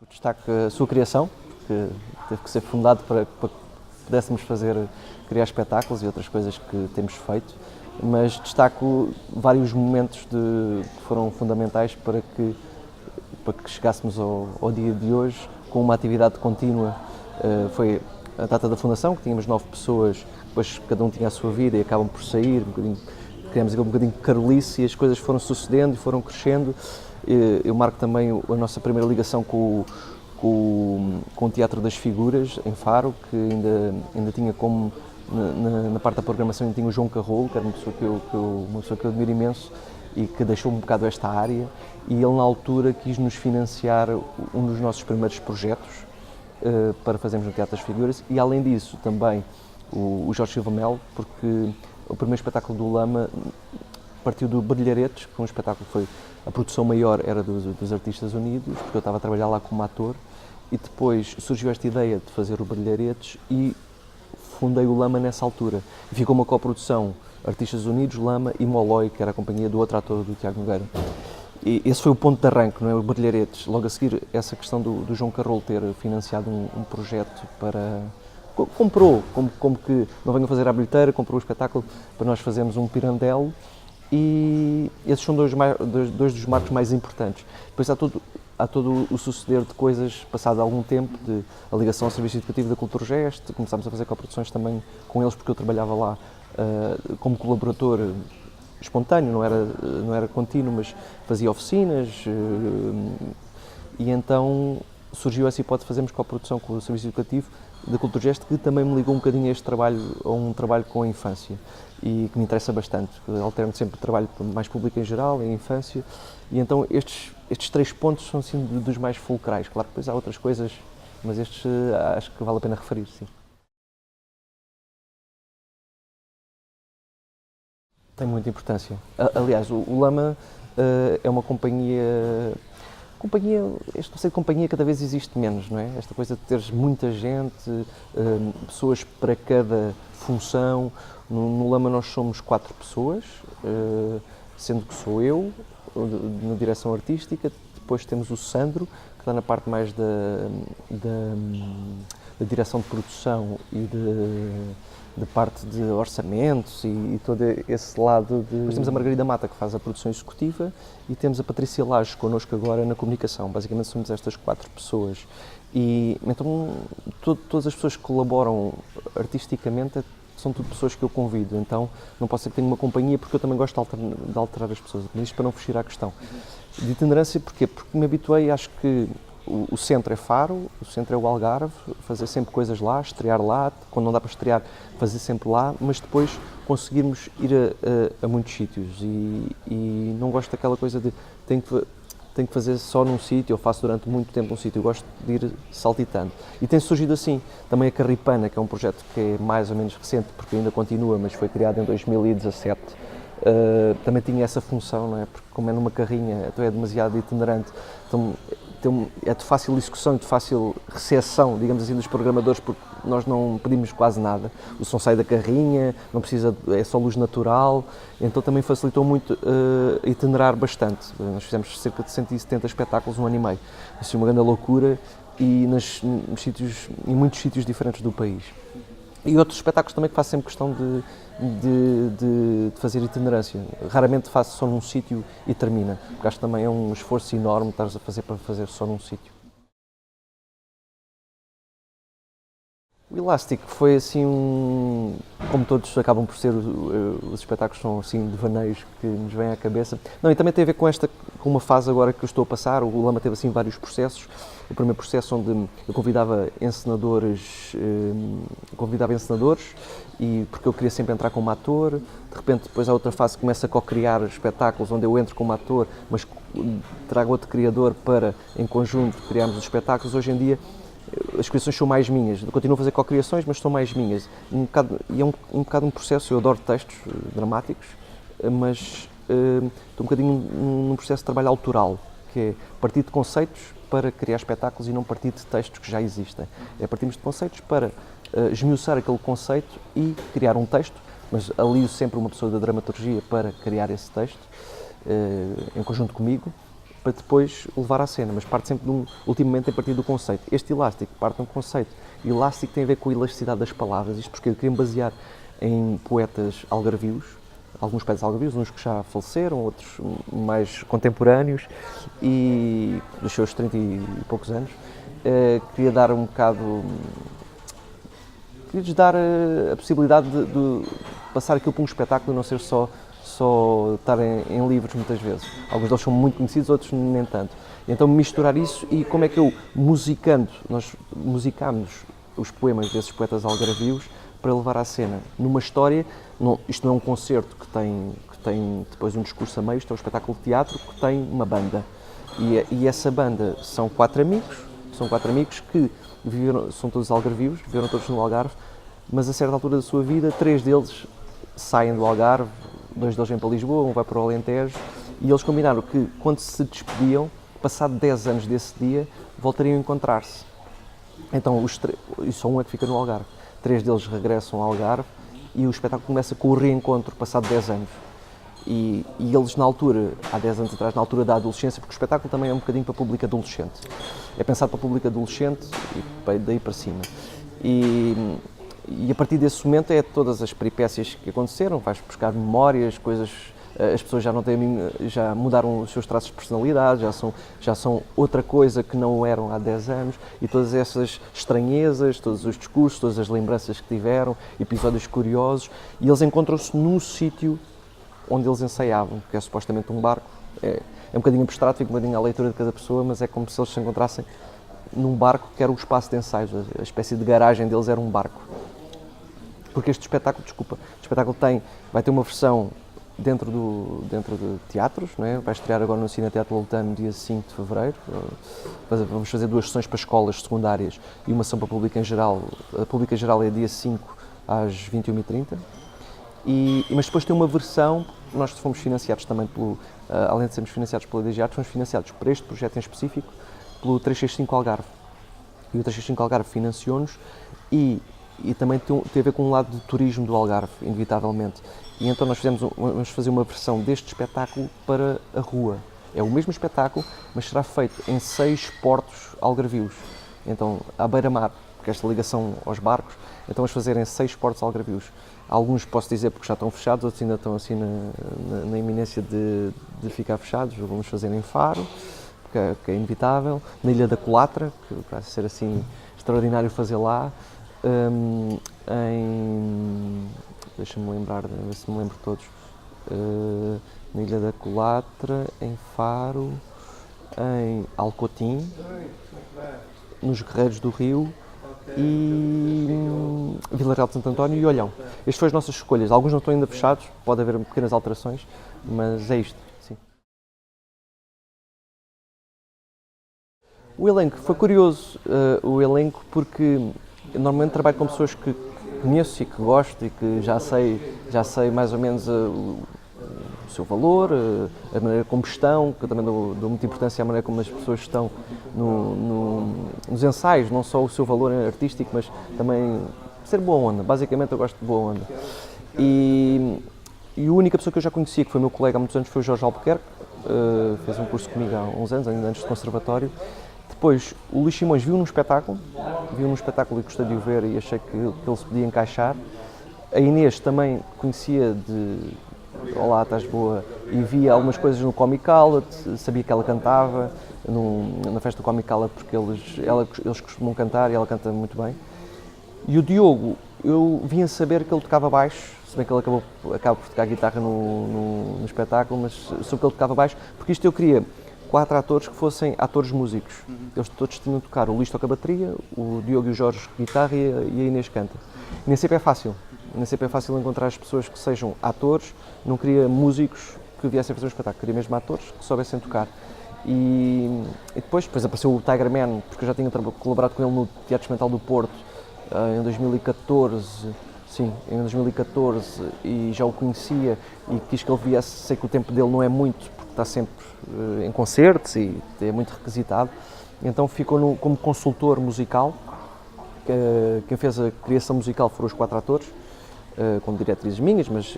Destaco a sua criação, que teve que ser fundado para que pudéssemos criar espetáculos e outras coisas que temos feito, mas destaco vários momentos que foram fundamentais para que chegássemos ao dia de hoje com uma atividade contínua. Foi a data da fundação, que tínhamos 9 pessoas, depois cada um tinha a sua vida e acabam por sair, criamos um bocadinho de carolice e as coisas foram sucedendo e foram crescendo. Eu marco também a nossa primeira ligação com o Teatro das Figuras, em Faro, que ainda tinha como, na parte da programação, ainda tinha o João Carrolo, que era uma pessoa que eu admiro imenso e que deixou um bocado esta área, e ele na altura quis nos financiar um dos nossos primeiros projetos para fazermos no Teatro das Figuras, e além disso também o Jorge Silva Melo, porque o primeiro espetáculo do Lama partiu do Brilharetes, que foi um espetáculo que foi, a produção maior era dos Artistas Unidos, porque eu estava a trabalhar lá como ator, e depois surgiu esta ideia de fazer o Brilharetes e fundei o Lama nessa altura. E ficou uma coprodução Artistas Unidos, Lama e Molloy, que era a companhia do outro ator, do Tiago Nogueira. E esse foi o ponto de arranque, não é? O Brilharetes. Logo a seguir, essa questão do João Carrolo ter financiado um projeto para... Comprou, como que não venho a fazer à bilheteira, comprou o espetáculo para nós fazermos um Pirandello, e esses são dois dos marcos mais importantes. Depois há todo o suceder de coisas, passado algum tempo, de a ligação ao Serviço Educativo da Culturgest, começámos a fazer coproduções também com eles, porque eu trabalhava lá como colaborador espontâneo, não era contínuo, mas fazia oficinas, e então surgiu essa hipótese de fazermos coprodução com o Serviço Educativo da Culturgest, que também me ligou um bocadinho a este trabalho, a um trabalho com a infância, e que me interessa bastante. Alterno sempre trabalho mais público em geral, em infância, e então estes 3 pontos são assim dos mais fulcrais. Claro que depois há outras coisas, mas estes acho que vale a pena referir, sim. Tem muita importância. Aliás, o Lama é uma companhia, este conceito de companhia cada vez existe menos, não é? Esta coisa de teres muita gente, pessoas para cada função. No Lama nós somos 4 pessoas, sendo que sou eu, na direção artística, depois temos o Sandro, que está na parte mais da direção de produção e de parte de orçamentos e todo esse lado de... Depois temos a Margarida Mata, que faz a produção executiva, e temos a Patrícia Lages connosco agora na comunicação. Basicamente somos estas 4 pessoas. E então todas as pessoas que colaboram artisticamente são tudo pessoas que eu convido, então não posso ser que tenha uma companhia, porque eu também gosto de alterar as pessoas, mas isto para não fugir à questão. De itinerância, porquê? Porque me habituei, acho que o centro é Faro, o centro é o Algarve, fazer sempre coisas lá, estrear lá, quando não dá para estrear, fazer sempre lá, mas depois conseguirmos ir a muitos sítios, e não gosto daquela coisa de tenho que fazer só num sítio, eu faço durante muito tempo num sítio, eu gosto de ir saltitando. E tem surgido assim, também a Carripana, que é um projeto que é mais ou menos recente, porque ainda continua, mas foi criado em 2017, também tinha essa função, não é? Porque como é numa carrinha, então é demasiado itinerante, então é de fácil execução e de fácil recepção, digamos assim, dos programadores, porque nós não pedimos quase nada. O som sai da carrinha, não precisa, é só luz natural, então também facilitou muito itinerar bastante. Nós fizemos cerca de 170 espetáculos num ano e meio. Isso é uma grande loucura, e em muitos sítios diferentes do país. E outros espetáculos também que faço sempre questão de fazer itinerância. Raramente faço só num sítio e termina, porque acho que também é um esforço enorme estar a fazer para fazer só num sítio. O Elástico foi assim como todos acabam por ser, os espetáculos são assim devaneios que nos vêm à cabeça. Não, e também tem a ver com uma fase agora que eu estou a passar. O Lama teve assim vários processos. O primeiro processo onde eu convidava encenadores, e porque eu queria sempre entrar como ator. De repente depois há outra fase que começa a co-criar espetáculos, onde eu entro como ator, mas trago outro criador para, em conjunto, criarmos os espetáculos. Hoje em dia as criações são mais minhas, eu continuo a fazer co-criações, mas são mais minhas. E é um bocado um processo, eu adoro textos dramáticos, mas estou um bocadinho num processo de trabalho autoral, que é partir de conceitos para criar espetáculos e não partir de textos que já existem. É partirmos de conceitos para esmiuçar aquele conceito e criar um texto, mas alio sempre uma pessoa da dramaturgia para criar esse texto, em conjunto comigo, para depois levar à cena, mas parte sempre, ultimamente, a partir do conceito. Este Elástico parte de um conceito. Elástico tem a ver com a elasticidade das palavras, isto porque eu queria me basear em poetas algarvios, alguns poetas algarvios, uns que já faleceram, outros mais contemporâneos, e dos seus 30 e poucos anos. Queria dar um bocado... Queria-lhes dar a possibilidade de passar aquilo para um espetáculo e não ser só estar em livros muitas vezes. Alguns deles são muito conhecidos, outros nem tanto. Então misturar isso e como é que eu, nós musicámos os poemas desses poetas algarvios para levar à cena. Numa história, isto não é um concerto que tem depois um discurso a meio, isto é um espetáculo de teatro que tem uma banda. E essa banda são quatro amigos que são todos algarvios, viveram todos no Algarve, mas a certa altura da sua vida, 3 deles saem do Algarve, 2 deles vêm para Lisboa, um vai para o Alentejo, e eles combinaram que, quando se despediam, passado 10 anos desse dia, voltariam a encontrar-se. Então, e só um é que fica no Algarve. 3 deles regressam ao Algarve e o espetáculo começa com o reencontro, passado 10 anos. E eles, na altura, há 10 anos atrás, na altura da adolescência, porque o espetáculo também é um bocadinho para público adolescente. É pensado para público adolescente e daí para cima. E a partir desse momento é todas as peripécias que aconteceram, vais buscar memórias, coisas, as pessoas já mudaram os seus traços de personalidade, já são outra coisa que não eram há 10 anos, e todas essas estranhezas, todos os discursos, todas as lembranças que tiveram, episódios curiosos, e eles encontram-se num sítio onde eles ensaiavam, que é supostamente um barco. É um bocadinho abstrato, fica um bocadinho à leitura de cada pessoa, mas é como se eles se encontrassem num barco que era o espaço de ensaios, a espécie de garagem deles era um barco. Porque este espetáculo, vai ter uma versão dentro de teatros, não é? Vai estrear agora no Cine Teatro Loutano, dia 5 de fevereiro. Vamos fazer 2 sessões para escolas secundárias e uma sessão para a pública em geral. A pública em geral é dia 5 às 21h30. Mas depois tem uma versão, nós fomos financiados também, além de sermos financiados pela DG Artes, fomos financiados para este projeto em específico pelo 365 Algarve. E o 365 Algarve financiou-nos e também tem a ver com um lado de turismo do Algarve, inevitavelmente. E então nós vamos fazer uma versão deste espetáculo para a rua. É o mesmo espetáculo, mas será feito em 6 portos algarvios. Então, à beira-mar, porque esta ligação aos barcos, então vamos fazer em 6 portos algarvios. Alguns posso dizer porque já estão fechados, outros ainda estão assim na iminência de ficar fechados. Vamos fazer em Faro, que é inevitável, na Ilha da Colatra, que vai ser assim extraordinário fazer lá, deixa-me lembrar, ver se me lembro todos, na Ilha da Colatra, em Faro, em Alcotim, nos Guerreiros do Rio e Vila Real de Santo António e Olhão. Estas foram as nossas escolhas. Alguns não estão ainda fechados, pode haver pequenas alterações, mas é isto. Sim. O elenco, foi curioso o elenco porque eu normalmente trabalho com pessoas que conheço e que gosto e que já sei mais ou menos o seu valor, a maneira como estão, que eu também dou muita importância à maneira como as pessoas estão nos ensaios, não só o seu valor artístico, mas também ser boa onda. Basicamente eu gosto de boa onda. E a única pessoa que eu já conhecia, que foi meu colega há muitos anos, foi o Jorge Albuquerque, fez um curso comigo há uns anos, ainda antes de conservatório. Depois, o Luís Simões viu num espetáculo e gostei de o ver e achei que ele se podia encaixar. A Inês também conhecia Olá, estás boa, e via algumas coisas no Comic Outlet, sabia que ela cantava na festa do Comic Outlet porque eles costumam cantar e ela canta muito bem. E o Diogo, eu vim a saber que ele tocava baixo, se bem que ele acaba por tocar guitarra no espetáculo, mas soube que ele tocava baixo, porque isto eu queria 4 atores que fossem atores músicos. Eles todos tinham de tocar. O Luís toca bateria, o Diogo e o Jorge guitarra e a Inês canta. E nem sempre é fácil. Nem sempre é fácil encontrar as pessoas que sejam atores. Não queria músicos que viessem fazer um espetáculo, queria mesmo atores que soubessem tocar. E depois apareceu o Tiger Man, porque eu já tinha colaborado com ele no Teatro Experimental do Porto em 2014. Sim, em 2014, e já o conhecia e quis que ele viesse. Sei que o tempo dele não é muito, porque está sempre em concertos e é muito requisitado. Então ficou como consultor musical. Quem fez a criação musical foram os 4 atores. com diretrizes minhas, mas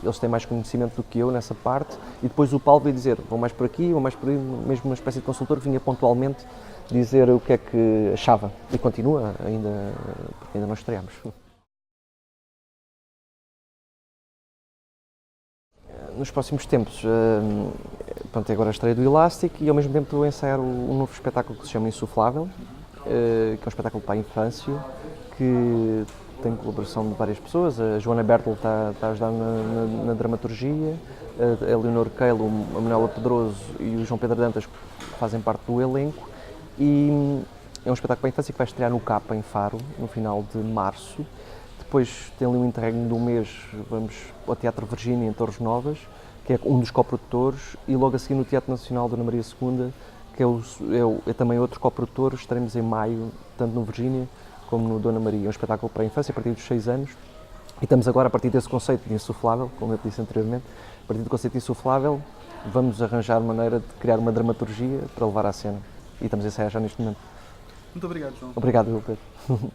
eles têm mais conhecimento do que eu nessa parte, e depois o Paulo veio dizer, vão mais por aqui, vão mais por aí, mesmo uma espécie de consultor, vinha pontualmente dizer o que é que achava, e continua ainda, porque ainda não estreámos. Nos próximos tempos, pronto, agora a estreia do Elastic e ao mesmo tempo estou a ensaiar um novo espetáculo que se chama Insuflável, que é um espetáculo para a infância, que tem colaboração de várias pessoas. A Joana Bertel está a ajudar na dramaturgia, a Leonor Keilo, a Manuela Pedroso e o João Pedro Dantas fazem parte do elenco, e é um espetáculo para a infância que vai estrear no Capa, em Faro, no final de março. Depois tem ali um interregno de um mês, vamos ao Teatro Virgínia, em Torres Novas, que é um dos coprodutores, e logo a seguir no Teatro Nacional Dona Maria II, que é também outro coprodutor. Estaremos em maio, tanto no Virgínia como no Dona Maria. É um espetáculo para a infância, a partir dos 6 anos. E estamos agora, a partir desse conceito de insuflável, como eu disse anteriormente, a partir do conceito de insuflável, vamos arranjar maneira de criar uma dramaturgia para levar à cena. E estamos a ensaiar já neste momento. Muito obrigado, João. Obrigado, Pedro.